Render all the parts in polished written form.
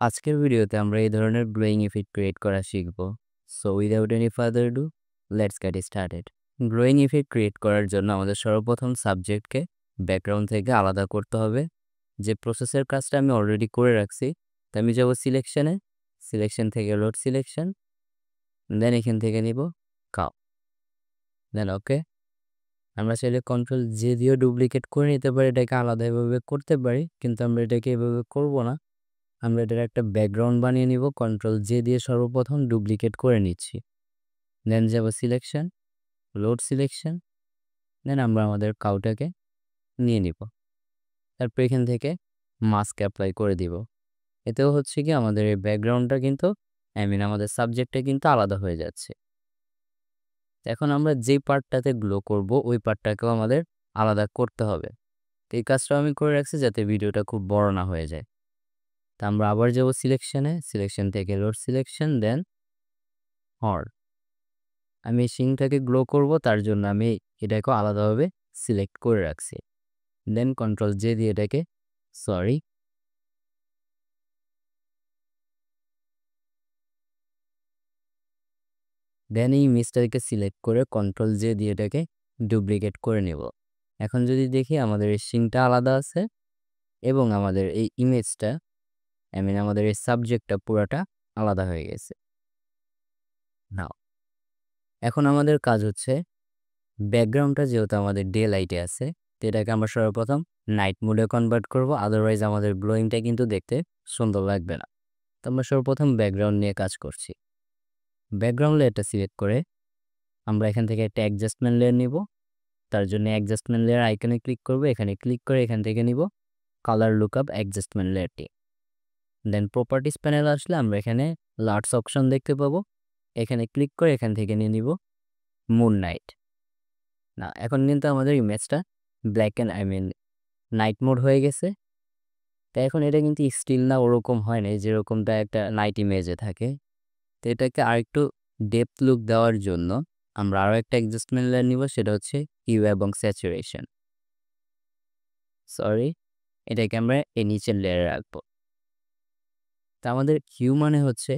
আজকের ভিডিওতে আমরা এই ধরনের গ্লোয়িং ইফেক্ট ক্রিয়েট করা শিখব। So without any further do, let's get started. Glowing effect create করার জন্য আমাদের সর্বপ্রথম সাবজেক্টকে ব্যাকগ্রাউন্ড থেকে আলাদা করতে হবে। যে প্রসেসের কাজটা আমি অলরেডি করে রাখছি, তো আমি যাব সিলেকশনে, সিলেকশন থেকে লোড সিলেকশন, দেন এখান থেকে নিব কাও, দেন ওকে। আমরা চাইলে কন্ট্রোল জে দিয়েও ডুপ্লিকেট করে নিতে পারি, এটাকে আলাদা এভাবে করতে পারি, কিন্তু আমরা এটাকে এভাবে করব না। আমরা এটার একটা ব্যাকগ্রাউন্ড বানিয়ে নিব, কন্ট্রোল জে দিয়ে সর্বপ্রথম ডুপ্লিকেট করে নিচ্ছি, দেন যাব সিলেকশন, লোড সিলেকশন, দেন আমরা আমাদের কাউটাকে নিয়ে নিব। তারপর এখান থেকে মাস্ক অ্যাপ্লাই করে দিব। এতেও হচ্ছে কি আমাদের এই ব্যাকগ্রাউন্ডটা কিন্তু আমাদের সাবজেক্টটা কিন্তু আলাদা হয়ে যাচ্ছে। এখন আমরা যে পার্টটাতে গ্লো করব ওই পার্টটাকেও আমাদের আলাদা করতে হবে। এই কাজটাও আমি করে রাখছি যাতে ভিডিওটা খুব বড় না হয়ে যায়। তা আমরা আবার যাব সিলেকশনে, সিলেকশন থেকে লোড সিলেকশন, দেন হর। আমি এই শিংটাকে গ্লো করব, তার জন্য আমি এটাকেও আলাদাভাবে সিলেক্ট করে রাখছি। দেন কন্ট্রোল জে দিয়ে এটাকে দেন এই ইমেজটাকে সিলেক্ট করে কন্ট্রোল জে দিয়ে এটাকে ডুপ্লিকেট করে নেব। এখন যদি দেখি আমাদের এই শিংটা আলাদা আছে এবং আমাদের এই ইমেজটা আমাদের এই সাবজেক্টটা পুরাটা আলাদা হয়ে গেছে। নাও এখন আমাদের কাজ হচ্ছে ব্যাকগ্রাউন্ডটা যেহেতু আমাদের ডে লাইটে আছে, তো এটাকে আমরা সর্বপ্রথম নাইট মোডে কনভার্ট করব, আদারওয়াইজ আমাদের গ্লোয়িংটা কিন্তু দেখতে সুন্দর লাগবে না। তো আমরা সর্বপ্রথম ব্যাকগ্রাউন্ড নিয়ে কাজ করছি। ব্যাকগ্রাউন্ড লেয়ারটা সিলেক্ট করে আমরা এখান থেকে একটা অ্যাডজাস্টমেন্ট লেয়ার নিব। তার জন্য অ্যাডজাস্টমেন্ট লেয়ার আইকনে ক্লিক করব, এখানে ক্লিক করে এখান থেকে নিব কালার লুকআপ অ্যাডজাস্টমেন্ট লেয়ারটি। দেন প্রপার্টিস প্যানেল আসলে আমরা এখানে লার্টস অপশন দেখতে পাবো, এখানে ক্লিক করে এখান থেকে নিয়ে নিব মুন নাইট। না, এখন কিন্তু আমাদের ইমেজটা ব্ল্যাক অ্যান্ড নাইট মোড হয়ে গেছে। তাই এখন এটা কিন্তু স্টিল না, ওরকম হয় না যেরকমটা একটা নাইট ইমেজে থাকে। তো এটাকে আরেকটু ডেপথ লুক দেওয়ার জন্য আমরা আরও একটা অ্যাডজাস্টমেন্ট লেয়ার নিব, সেটা হচ্ছে হিউ এবং স্যাচুরেশন। এটাকে আমরা এই নিচের লেয়ারে রাখবো। তা আমাদের হিউ মানে হচ্ছে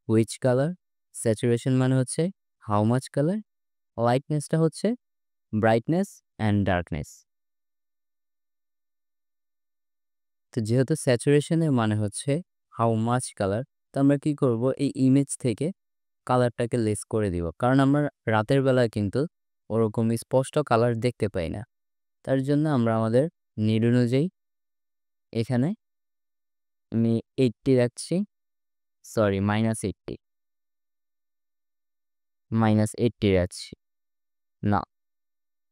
হুইচ কালার, স্যাচুরেশন মানে হচ্ছে হাউ মাচ কালার, লাইটনেসটা হচ্ছে ব্রাইটনেস অ্যান্ড ডার্কনেস। তো যেহেতু স্যাচুরেশনের মানে হচ্ছে হাউ মাচ কালার, তো আমরা কী করব, এই ইমেজ থেকে কালারটাকে লেস করে দিব, কারণ আমরা রাতের বেলা কিন্তু ওরকম স্পষ্ট কালার দেখতে পাই না। তার জন্য আমরা আমাদের নিড অনুযায়ী এখানে আমি 80 রাখছি, -80 রাখছি। না,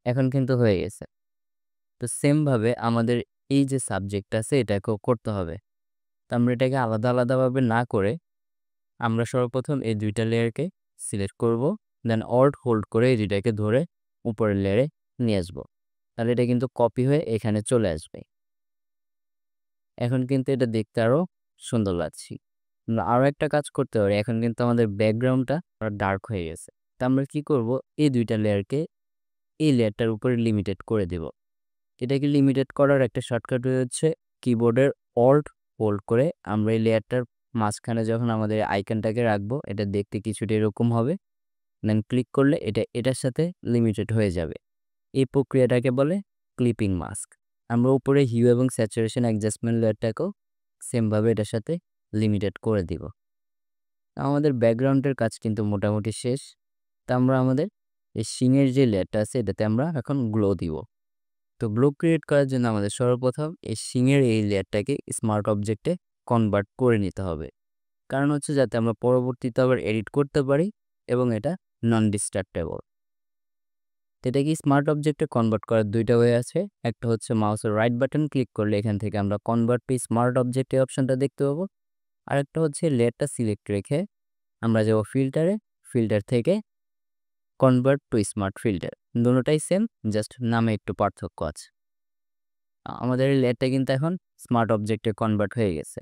এখন কিন্তু হয়ে গেছে। তো সেমভাবে আমাদের এই যে সাবজেক্ট আছে এটাকেও করতে হবে। তো আমরা এটাকে আলাদা আলাদাভাবে না করে আমরা সর্বপ্রথম এই দুইটা লেয়ারকে সিলেক্ট করব, দেন অল্ট হোল্ড করে এই দুইটাকে ধরে উপরের লেয়ারে নিয়ে আসবো। তাহলে এটা কিন্তু কপি হয়ে এখানে চলে আসবে। এখন কিন্তু এটা দেখতে আরও সুন্দর লাগছে। আমরা আরও একটা কাজ করতে পারি, এখন কিন্তু আমাদের ব্যাকগ্রাউন্ডটা ডার্ক হয়ে গেছে। তা আমরা কী করব, এই দুইটা লেয়ারকে এই লেয়ারটার উপরে লিমিটেড করে দেব। এটাকে লিমিটেড করার একটা শর্টকাট হচ্ছে কিবোর্ডের অল্ট হোল্ড করে আমরা এই লেয়ারটার মাঝখানে যখন আমাদের আইকনটাকে রাখবো, এটা দেখতে কিছুটা এরকম হবে। দেন ক্লিক করলে এটা এটার সাথে লিমিটেড হয়ে যাবে। এই প্রক্রিয়াটাকে বলে ক্লিপিং মাস্ক। আমরা উপরে হিউ এবং স্যাচুরেশন অ্যাডজাস্টমেন্ট লেয়ারটাকেও সেমভাবে এটার সাথে লিমিটেড করে দিব। আমাদের ব্যাকগ্রাউন্ডের কাজ কিন্তু মোটামুটি শেষ। তা আমরা আমাদের এই শিংয়ের যে লেয়ারটা আছে এটাতে আমরা এখন গ্লো দিব। তো গ্লো ক্রিয়েট করার জন্য আমাদের সর্বপ্রথম এই শিংয়ের এই লেয়ারটাকে স্মার্ট অবজেক্টে কনভার্ট করে নিতে হবে, কারণ হচ্ছে যাতে আমরা পরবর্তীতে আবার এডিট করতে পারি এবং এটা নন ডিস্ট্রাক্টেবল। এটাকে স্মার্ট অবজেক্টে কনভার্ট করার দুইটা ওয়ে আছে। একটা হচ্ছে মাউসের রাইট বাটন ক্লিক করলে এখান থেকে আমরা কনভার্ট টু স্মার্ট অবজেক্ট এই অপশনটা দেখতে পাবো। আরেকটা হচ্ছে লেয়ারটা সিলেক্ট রেখে আমরা যাব ফিল্টারে, ফিল্টার থেকে কনভার্ট টু স্মার্ট ফিল্টার। দুটোটাই সেম, জাস্ট নামে একটু পার্থক্য আছে। আমাদের এই লেয়ারটা কিন্তু এখন স্মার্ট অবজেক্টে কনভার্ট হয়ে গেছে।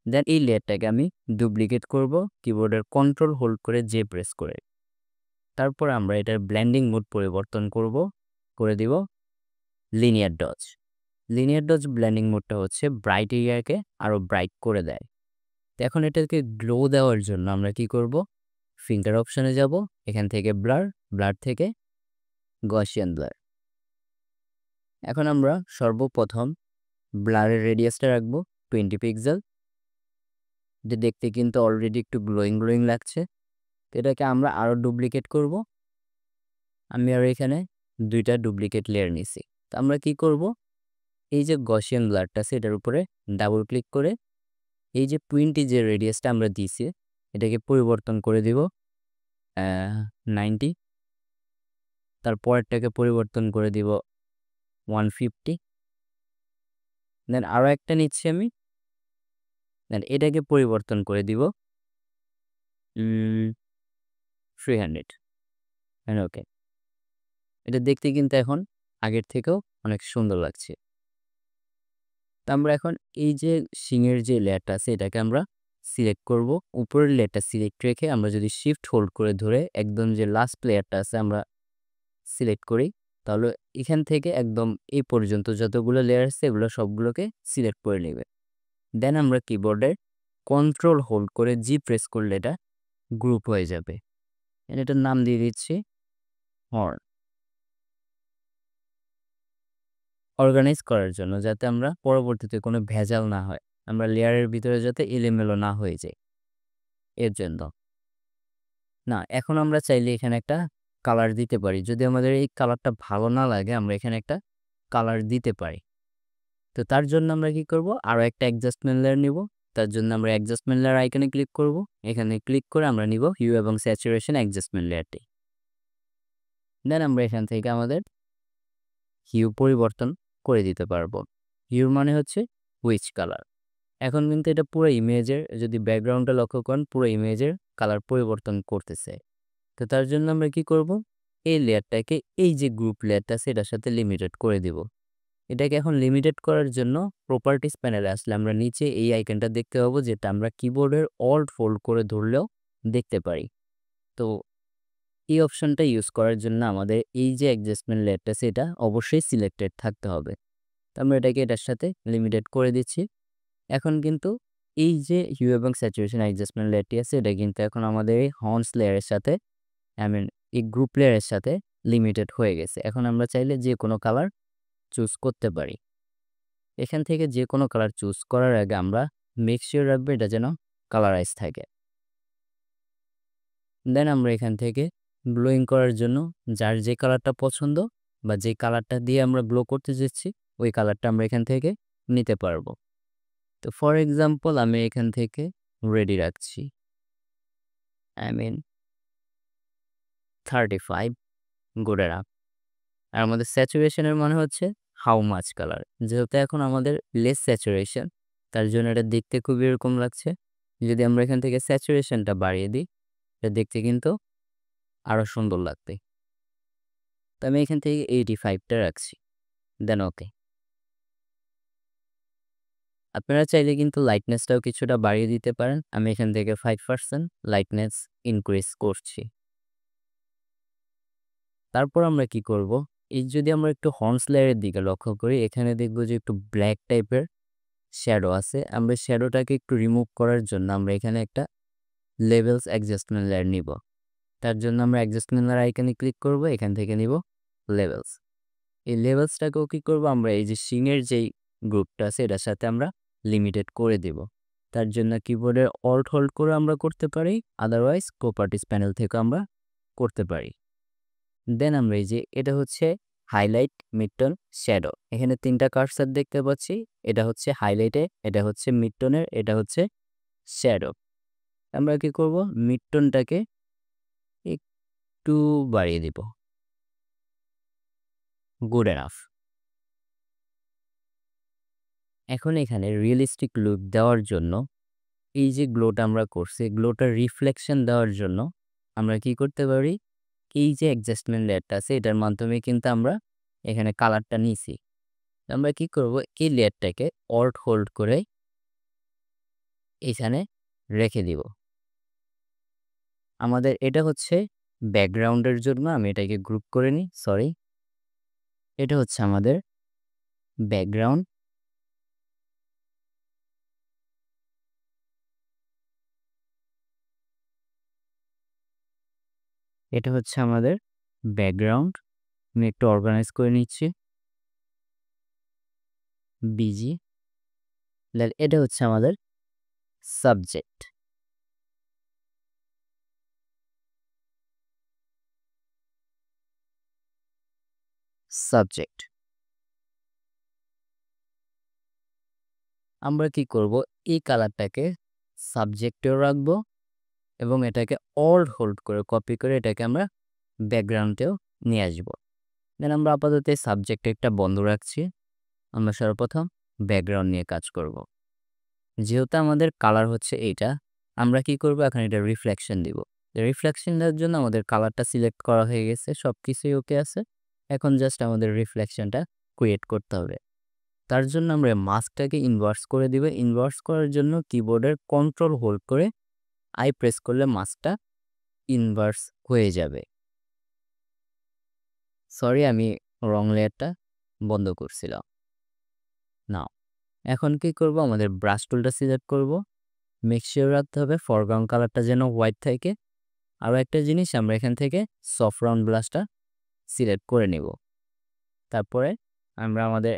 দেন এই লেয়ারটাকে আমি ডুপ্লিকেট করব কিবোর্ডের কন্ট্রোল হোল্ড করে জে প্রেস করে। তারপর আমরা এটার ব্লেন্ডিং মোড পরিবর্তন করে দিব linear dodge. Linear dodge blending মোডটা হচ্ছে ব্রাইট এরিয়াকে আরও ব্রাইট করে দেয়। তো এখন এটাকে গ্লো দেওয়ার জন্য আমরা কি করব, ফিল্টার অপশনে যাব, এখান থেকে ব্লার থেকে গসিয়ান ব্লার। এখন আমরা সর্বপ্রথম ব্লারের রেডিয়াসটা রাখবো 20 পিক্সেল। যে দেখতে কিন্তু অলরেডি একটু গ্লোয়িং লাগছে। তো এটাকে আমরা আরও ডুপ্লিকেট করব। আমি আর এখানে 2টা ডুপ্লিকেট লেয়ার নিছি। তো আমরা কি করব, এই যে গসিয়ান ব্লারটা আছে এটার উপরে ডাবল ক্লিক করে এই যে 20 যে রেডিয়াসটা আমরা দিয়েছি এটাকে পরিবর্তন করে দিব 90। তারপরেরটাকে পরিবর্তন করে দিব 150। দেন আরও একটা নিচ্ছি আমি, দেন এটাকে পরিবর্তন করে দিব 300। ওকে, এটা দেখতে কিন্তু এখন আগের থেকেও অনেক সুন্দর লাগছে। তো আমরা এখন এই যে শিংয়ের যে লেয়ারটা আছে এটাকে আমরা সিলেক্ট করব। উপরের লেয়ারটা সিলেক্ট রেখে আমরা যদি শিফট হোল্ড করে ধরে একদম যে লাস্ট লেয়ারটা আছে আমরা সিলেক্ট করি, তাহলে এখান থেকে একদম এই পর্যন্ত যতগুলো লেয়ার আছে এগুলো সবগুলোকে সিলেক্ট করে নেবে। দেন আমরা কিবোর্ডের কন্ট্রোল হোল্ড করে জি প্রেস করলে এটা গ্রুপ হয়ে যাবে। এটার নাম দিয়ে দিচ্ছি হর্ন। অর্গানাইজ করার জন্য, যাতে আমরা পরবর্তীতে কোনো ভেজাল না হয়, আমরা লেয়ারের ভিতরে যাতে এলোমেলো না হয়ে যায় এর জন্য। না, এখন আমরা চাইলে এখানে একটা কালার দিতে পারি। যদি আমাদের এই কালারটা ভালো না লাগে আমরা এখানে একটা কালার দিতে পারি। তো তার জন্য আমরা কি করব, আরও একটা অ্যাডজাস্টমেন্ট লেয়ার নিব। তার জন্য আমরা অ্যাডজাস্টমেন্ট লেয়ার আইকনে ক্লিক করব। এখানে ক্লিক করে আমরা নিব হিউ এবং স্যাচুরেশন অ্যাডজাস্টমেন্ট লেয়ারটি। দেন আমরা এখান থেকে আমাদের হিউ পরিবর্তন করে দিতে পারবো। হিউ মানে হচ্ছে হুইচ কালার। এখন কিন্তু এটা পুরো ইমেজের, যদি ব্যাকগ্রাউন্ডটা লক্ষ্য করেন, পুরো ইমেজের কালার পরিবর্তন করতেছে। তো তার জন্য আমরা কি করব, এই লেয়ারটাকে এই যে গ্রুপ লেয়ারটা সেটার সাথে লিমিটেড করে দিব। এটাকে এখন লিমিটেড করার জন্য প্রপার্টিস প্যানেলে আসলে আমরা নিচে এই আইকনটা দেখতে পাবো, যেটা আমরা কিবোর্ডের অল্ট ফোল্ড করে ধরলেও দেখতে পারি। তো এই অপশনটা ইউজ করার জন্য আমাদের এই যে অ্যাডজাস্টমেন্ট লেয়ারটা সেটা অবশ্যই সিলেক্টেড থাকতে হবে। তো আমরা এটাকে এটার সাথে লিমিটেড করে দিচ্ছি। এখন কিন্তু এই যে হিউ এবং স্যাচুরেশন অ্যাডজাস্টমেন্ট লেয়ারটি আছে এটা কিন্তু এখন আমাদের এই হর্নস লেয়ারের সাথে, এই গ্রুপ লেয়ারের সাথে লিমিটেড হয়ে গেছে। এখন আমরা চাইলে যে কোনো কালার চুজ করতে পারি। এখান থেকে যে কোনো কালার চুজ করার আগে আমরা মেক শিওর রাখবো এটা যেন কালারাইজ থাকে। দেন আমরা এখান থেকে গ্লোয়িং করার জন্য যার যে কালারটা পছন্দ বা যে কালারটা দিয়ে আমরা গ্লো করতে যাচ্ছি ওই কালারটা আমরা এখান থেকে নিতে পারবো। তো ফর এক্সাম্পল আমি এখান থেকে রেডি রাখছি, 35 গুড এনাফ। আর আমাদের স্যাচুরেশনের মানে হচ্ছে হাউ মাচ কালার। যেহেতু এখন আমাদের লেস স্যাচুরেশন, তার জন্য এটা দেখতে খুবই এরকম লাগছে। যদি আমরা এখান থেকে স্যাচুরেশনটা বাড়িয়ে দিই এটা দেখতে কিন্তু আরও সুন্দর লাগবে। তো আমি এখান থেকে 85টা রাখছি, দেন ওকে। আপনারা চাইলে কিন্তু লাইটনেসটাও কিছুটা বাড়িয়ে দিতে পারেন। আমি এখান থেকে 5% লাইটনেস ইনক্রিজ করছি। তারপর আমরা কি করব, এই যদি আমরা একটু হর্নস লেয়ারের দিকে লক্ষ্য করি, এখানে দেখব যে একটু ব্ল্যাক টাইপের শ্যাডো আছে। আমরা শ্যাডোটাকে একটু রিমুভ করার জন্য আমরা এখানে একটা লেভেলস অ্যাডজাস্টমেন্ট লেয়ার নিব। তার জন্য আমরা অ্যাডজাস্টমেন্ট লেয়ার আইকনে ক্লিক করব, এখান থেকে নিব লেভেলস। এই লেভেলসটাকেও কি করব, আমরা এই যে শিংয়ের যেই গ্রুপটা আছে এটার সাথে আমরা লিমিটেড করে দেব। তার জন্য কিবোর্ডের অল্ট হোল্ড করে আমরা করতে পারি, আদারওয়াইজ প্রপার্টিস প্যানেল থেকে আমরা করতে পারি। দেন আমরা এই যে এটা হচ্ছে হাইলাইট, মিডটোন, শ্যাডো। এখানে 3টা কার্সার দেখতে পাচ্ছি। এটা হচ্ছে হাইলাইটে, এটা হচ্ছে মিডটোনের, এটা হচ্ছে শ্যাডো। আমরা কি করব, মিডটোনটাকে একটু বাড়িয়ে দিব, গুড এনাফ। এখন এখানে রিয়েলিস্টিক লুক দেওয়ার জন্য এই যে গ্লোটা আমরা করছি, গ্লোটার রিফ্লেকশন দেওয়ার জন্য আমরা কি করতে পারি, এই যে অ্যাডজাস্টমেন্ট লেয়ারটা আছে এটার মাধ্যমে কিন্তু আমরা এখানে কালারটা নিছি। আমরা কি করব, এই লেয়ারটাকে অল্ট হোল্ড করে এখানে রেখে দিব। আমাদের এটা হচ্ছে ব্যাকগ্রাউন্ডের জন্য, আমি এটাকে গ্রুপ করে নিই, সরি। এটা হচ্ছে আমাদের ব্যাকগ্রাউন্ড। এটা হচ্ছে আমাদের ব্যাকগ্রাউন্ড। আমি একটু অর্গানাইজ করে নিচ্ছি। বিজি। দেন এটা হচ্ছে আমাদের সাবজেক্ট। সাবজেক্ট। আমরা কি করব, এই কালারটাকে সাবজেক্টেও রাখবো এবং এটাকে অল্ট হোল্ড করে কপি করে এটাকে আমরা ব্যাকগ্রাউন্ডেও নিয়ে আসবো। দেন আমরা আপাতত এই সাবজেক্ট একটা বন্ধ রাখছি। আমরা সর্বপ্রথম ব্যাকগ্রাউন্ড নিয়ে কাজ করব। যেহেতু আমাদের কালার হচ্ছে এইটা, আমরা কি করব, এখন এটা রিফ্লেকশন দিব। রিফ্লেকশন দেওয়ার জন্য আমাদের কালারটা সিলেক্ট করা হয়ে গেছে, সব কিছুই ওকে আছে। এখন জাস্ট আমাদের রিফ্লেকশনটা ক্রিয়েট করতে হবে। তার জন্য আমরা মাস্কটাকে ইনভার্স করে দিব। ইনভার্স করার জন্য কিবোর্ডের কন্ট্রোল হোল্ড করে আই প্রেস করলে মাস্কটা ইনভার্স হয়ে যাবে। সরি, আমি রং লেয়ারটা বন্ধ করছিলাম। নাও এখন কি করব, আমাদের ব্রাশ টুলটা সিলেক্ট করব। মেক শিওর রাখতে হবে ফরগ্রাউন্ড কালারটা যেন হোয়াইট থাকে। আরও একটা জিনিস, আমরা এখান থেকে সফট রাউন্ড ব্রাশটা সিলেক্ট করে নিব। তারপরে আমরা আমাদের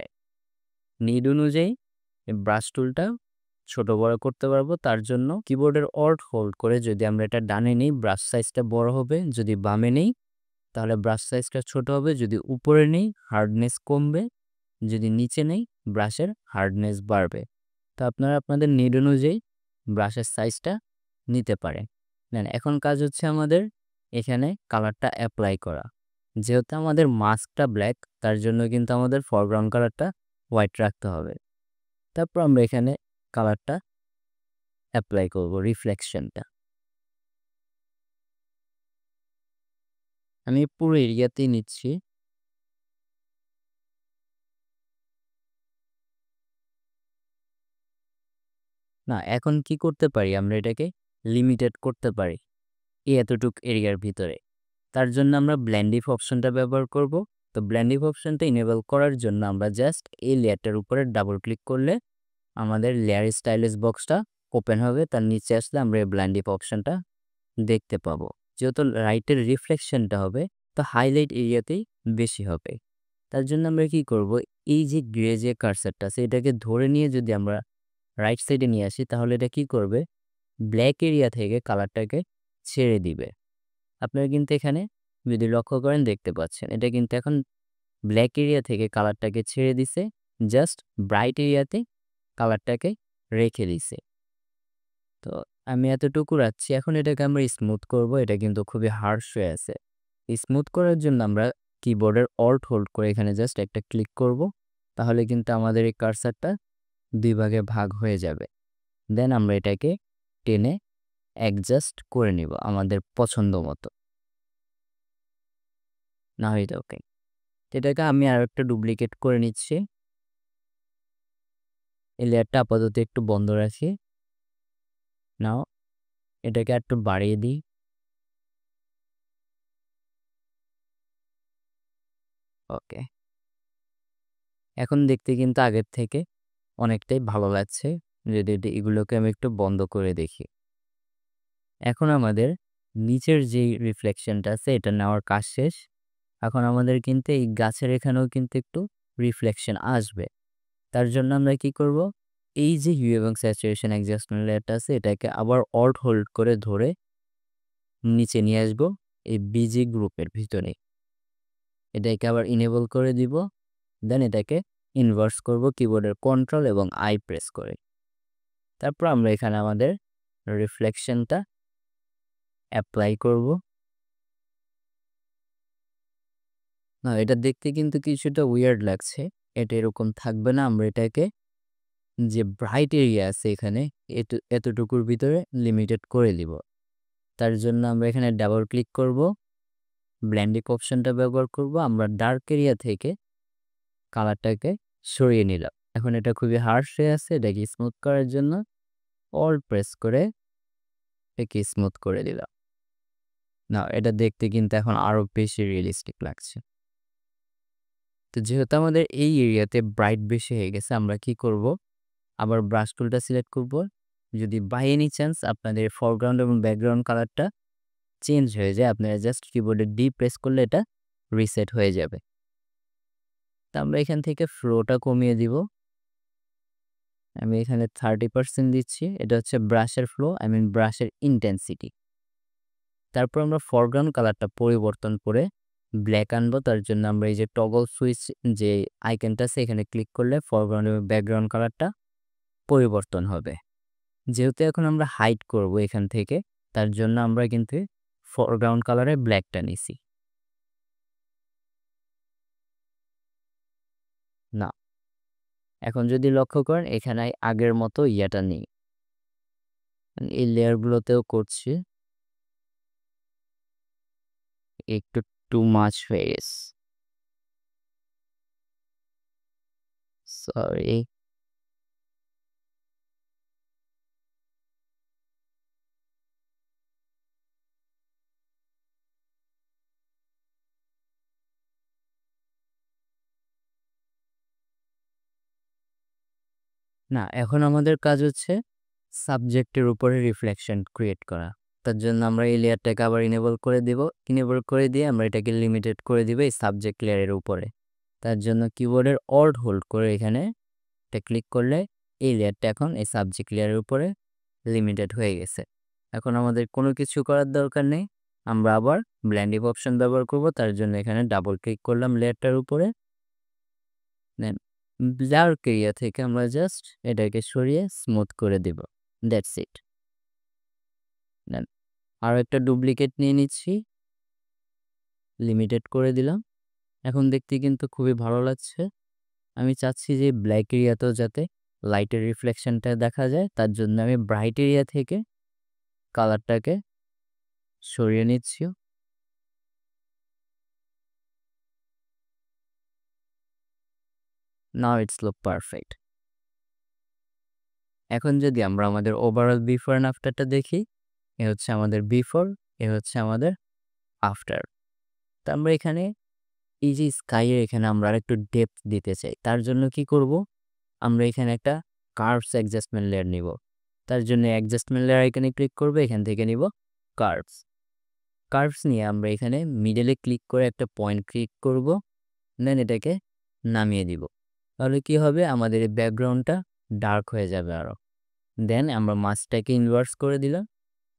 নিড অনুযায়ী ব্রাশ টুলটা ছোট বড় করতে পারবো। তার জন্য কিবোর্ডের অল্ট হোল্ড করে যদি আমরা এটা ডানে নিই, ব্রাশ সাইজটা বড় হবে। যদি বামে নিই তাহলে ব্রাশ সাইজটা ছোট হবে। যদি উপরে নিই হার্ডনেস কমবে, যদি নিচে নেই ব্রাশের হার্ডনেস বাড়বে। তো আপনারা আপনাদের নিড অনুযায়ী ব্রাশের সাইজটা নিতে পারেন। দেন এখন কাজ হচ্ছে আমাদের এখানে কালারটা অ্যাপ্লাই করা। যেহেতু আমাদের মাস্কটা ব্ল্যাক, তার জন্য কিন্তু আমাদের ফরগ্রাউন্ড কালারটা হোয়াইট রাখতে হবে। তারপর আমরা এখানে কালারটা অ্যাপ্লাই করব, রিফ্লেকশনটা। আমি পুরো এরিয়াতেই নিচ্ছি। না, এখন কি করতে পারি, আমরা এটাকে লিমিটেড করতে পারি এই এতটুক এরিয়ার ভিতরে। তার জন্য আমরা ব্লেন্ড ইফ অপশনটা ব্যবহার করব। তো ব্লেন্ড ইফ অপশনটা ইনেবল করার জন্য আমরা জাস্ট এই লেয়ারটার উপরে ডাবল ক্লিক করলে আমাদের লেয়ার স্টাইলিশ বক্সটা ওপেন হবে। তার নিচে আসলে আমরা এই ব্লেন্ড ইফ অপশনটা দেখতে পাবো। যেহেতু লাইটের রিফ্লেকশনটা হবে, তো হাইলাইট এরিয়াতেই বেশি হবে। তার জন্য আমরা কি করব, এই যে গ্রে যে কার্সারটা আছে এটাকে ধরে নিয়ে যদি আমরা রাইট সাইডে নিয়ে আসি, তাহলে এটা কি করবে, ব্ল্যাক এরিয়া থেকে কালারটাকে ছেড়ে দিবে। আপনারা কিন্তু এখানে যদি লক্ষ্য করেন দেখতে পাচ্ছেন, এটা কিন্তু এখন ব্ল্যাক এরিয়া থেকে কালারটাকে ছেড়ে দিছে, জাস্ট ব্রাইট এরিয়াতে কালারটাকে রেখে দিছে। তো আমি এতটুকু রাখছি। এখন এটাকে আমরা স্মুথ করব। এটা কিন্তু খুবই হার্শ হয়ে আছে। স্মুথ করার জন্য আমরা কিবোর্ডের অল্ট হোল্ড করে এখানে জাস্ট একটা ক্লিক করব। তাহলে কিন্তু আমাদের এই কার্সারটা দুই ভাগে ভাগ হয়ে যাবে। দেন আমরা এটাকে টেনে অ্যাডজাস্ট করে নিব আমাদের পছন্দ মতো। না হয়তো ওকে, এটাকে আমি আর একটা ডুপ্লিকেট করে নিচ্ছি। এই লেয়ারটা আপাতত একটু বন্ধ রাখি। নাও এটাকে একটু বাড়িয়ে দিই। ওকে, এখন দেখতে কিন্তু আগের থেকে অনেকটাই ভালো লাগছে। যদি এগুলোকে আমি একটু বন্ধ করে দেখি। এখন আমাদের নিচের যেই রিফ্লেকশনটা আছে এটা নেওয়ার কাজ শেষ। এখন আমাদের কিন্তু এই গাছের এখানেও কিন্তু একটু রিফ্লেকশন আসবে। তার জন্য আমরা কি করব, এই যে হিউ এবং স্যাচুরেশন অ্যাডজাস্টমেন্ট লেয়ারটা আছে এটাকে আবার অল্ট হোল্ড করে ধরে নিচে নিয়ে আসব এই বিজি গ্রুপের ভিতরে। এটাকে আবার ইনেবল করে দিব। দেন এটাকে ইনভার্স করব কিবোর্ডের কন্ট্রোল এবং আই প্রেস করে। তারপর আমরা এখানে আমাদের রিফ্লেকশনটা অ্যাপ্লাই করব। না, এটা দেখতে কিন্তু কিছুটা উইয়ার্ড লাগছে। এটা এরকম থাকবে না। আমরা এটাকে যে ব্রাইট এরিয়া আছে এখানে এতটুকুর ভিতরে লিমিটেড করে দিব। তার জন্য আমরা এখানে ডাবল ক্লিক করব, ব্লেন্ডিং অপশনটা ব্যবহার করব। আমরা ডার্ক এরিয়া থেকে কালারটাকে সরিয়ে নিলাম। এখন এটা খুবই হার্শ হয়ে আছে। এটাকে স্মুথ করার জন্য অল্ট প্রেস করে একে স্মুথ করে দিলাম। না, এটা দেখতে কিন্তু এখন আরও বেশি রিয়েলিস্টিক লাগছে। তো যেহেতু আমাদের এই এরিয়াতে ব্রাইট বেশি হয়ে গেছে, আমরা কি করব, আবার ব্রাশ টুলটা সিলেক্ট করব। যদি বাই এনি চান্স আপনাদের ফরগ্রাউন্ড এবং ব্যাকগ্রাউন্ড কালারটা চেঞ্জ হয়ে যায়, আপনারা জাস্ট কিবোর্ডে ডি প্রেস করলে এটা রিসেট হয়ে যাবে। তো আমরা এখান থেকে ফ্লোটা কমিয়ে দিব। আমি এখানে 30% দিচ্ছি। এটা হচ্ছে ব্রাশের ফ্লো, ব্রাশের ইনটেনসিটি। তারপর আমরা ফরগ্রাউন্ড কালারটা পরিবর্তন করে ব্ল্যাক আনবো। তার জন্য আমরা এই যে টগল সুইচ যে আইকনটা আছে এখানে ক্লিক করলে ফরগ্রাউন্ড এবং ব্যাকগ্রাউন্ড কালারটা পরিবর্তন হবে। যেহেতু এখন আমরা হাইড করব এখান থেকে, তার জন্য আমরা কিন্তু ফরগ্রাউন্ড কালারে ব্ল্যাকটা নিছি। না, এখন যদি লক্ষ্য করেন এখানে আগের মতো ইয়াটা নেই। এই লেয়ারগুলোতেও করছি, একটু টু মাচ হয়ে গেছে, সরি। না, এখন আমাদের কাজ হচ্ছে সাবজেক্টের উপরে রিফ্লেকশন ক্রিয়েট করা। তার জন্য আমরা এই লেয়ারটাকে আবার ইনেবল করে দিব। ইনেবল করে দিয়ে আমরা এটাকে লিমিটেড করে দিব এই সাবজেক্ট লেয়ারের উপরে। তার জন্য কিবোর্ডের অল্ট হোল্ড করে এখানে এটা ক্লিক করলে এই লেয়ারটা এখন এই সাবজেক্ট লেয়ারের উপরে লিমিটেড হয়ে গেছে। এখন আমাদের কোনো কিছু করার দরকার নেই, আমরা আবার ব্লেন্ডিং অপশন ব্যবহার করব। তার জন্য এখানে ডাবল ক্লিক করলাম লেয়ারটার উপরে, দেন ব্লার্ক এরিয়া থেকে আমরা জাস্ট এটাকে সরিয়ে স্মুথ করে দিব, দ্যাটস ইট। দেন আরও একটা ডুপ্লিকেট নিয়ে নিচ্ছি, লিমিটেড করে দিলাম। এখন দেখতে কিন্তু খুবই ভালো লাগছে। আমি চাচ্ছি যে ব্ল্যাক এরিয়াতেও যাতে লাইটের রিফ্লেকশনটা দেখা যায়, তার জন্য আমি ব্রাইট এরিয়া থেকে কালারটাকে সরিয়ে নিচ্ছি। Now it's look perfect. এখন যদি আমরা আমাদের ওভারঅল বিফোর অ্যান্ড আফটারটা দেখি, এ হচ্ছে আমাদের বিফোর, এ হচ্ছে আমাদের আফটার। তো আমরা এখানে এই যে স্কাইয়ের এখানে আমরা আরেকটু ডেপথ দিতে চাই। তার জন্য কি করব, আমরা এখানে একটা কার্ভস অ্যাডজাস্টমেন্ট লেয়ার নিব। তার জন্য অ্যাডজাস্টমেন্ট লেয়ার আইকনে ক্লিক করব, এখান থেকে নিব কার্ভস। কার্ভস নিয়ে আমরা এখানে মিডলে ক্লিক করে একটা পয়েন্ট ক্লিক করব, দেন এটাকে নামিয়ে দিব। তাহলে কি হবে, আমাদের এই ব্যাকগ্রাউন্ডটা ডার্ক হয়ে যাবে আরও। দেন আমরা মাছটাকে ইনভার্স করে দিলাম।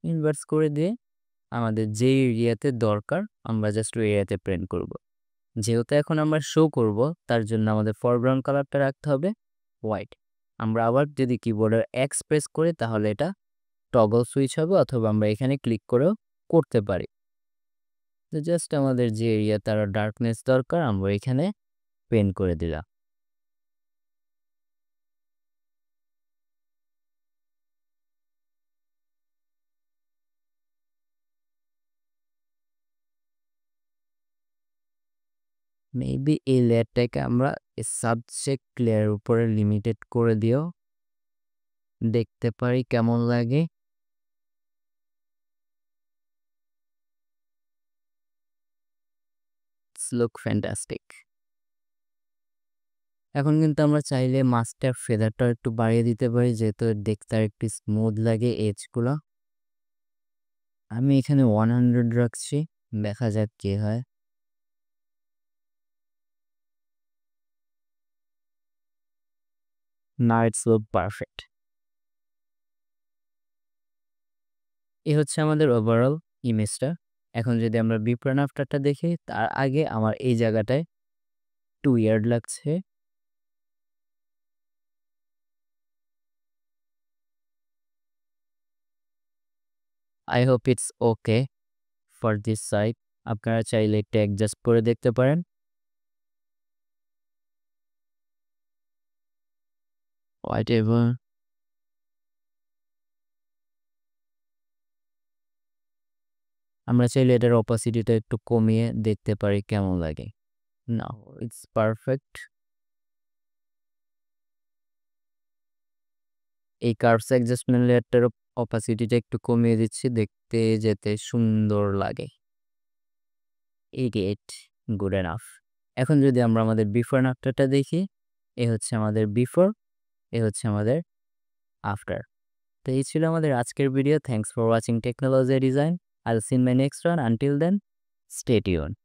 ইনভার্স করে দিয়ে আমাদের যে এরিয়াতে দরকার আমরা জাস্ট ওই এরিয়াতে প্রিন্ট করব। যেহেতু এখন আমরা শো করব, তার জন্য আমাদের ফরগ্রাউন্ড কালারটা রাখতে হবে হোয়াইট। আমরা আবার যদি কিবোর্ডের এক্স প্রেস করি তাহলে এটা টগল সুইচ হবে, অথবা আমরা এখানে ক্লিক করেও করতে পারি। তো জাস্ট আমাদের যে এরিয়া তার ডার্কনেস দরকার আমরা এখানে পেন করে দিলাম। মেবি এই লেয়ারটাকে আমরা সাবজেক্ট লেয়ারের উপরে লিমিটেড করে দিও, দেখতে পারি কেমন লাগে। It's look fantastic. এখন কিন্তু আমরা চাইলে মাস্টার ফেদারটা একটু বাড়িয়ে দিতে পারি, যেহেতু দেখতে আর একটু স্মুথ লাগে এজগুলো। আমি এখানে 100 রাখছি, দেখা যাক কি হয়। না, ইটস লুক পারফেক্ট। এই হচ্ছে আমাদের ওভারঅল ইমেজটা। এখন যদি আমরা বিফোর অ্যান্ড আফটারটা দেখি, তার আগে আমার এই জায়গাটায় টু ইয়ার্ড লাগছে। I hope it's okay for this side. আপনারা চাইলে একটু অ্যাডজাস্ট করে দেখতে পারেন। What ever. আমরা চাইলে এটার অপাসিটিটা একটু কমিয়ে দেখতে পারি কেমন লাগে। Now it's perfect. এই কার্ভস অ্যাডজাস্টমেন্ট লেয়ারটার অপাসিটিটা একটু কমিয়ে দিচ্ছি, দেখতে যেতে সুন্দর লাগে। It good enough. এখন যদি আমরা আমাদের বিফোর অ্যান্ড আফটারটা দেখি, এ হচ্ছে আমাদের বিফোর, এ হচ্ছে আমাদের আফটার। তো এই ছিল আমাদের আজকের video. Thanks for watching technology design. I'll see you in my next one. Until then, stay tuned.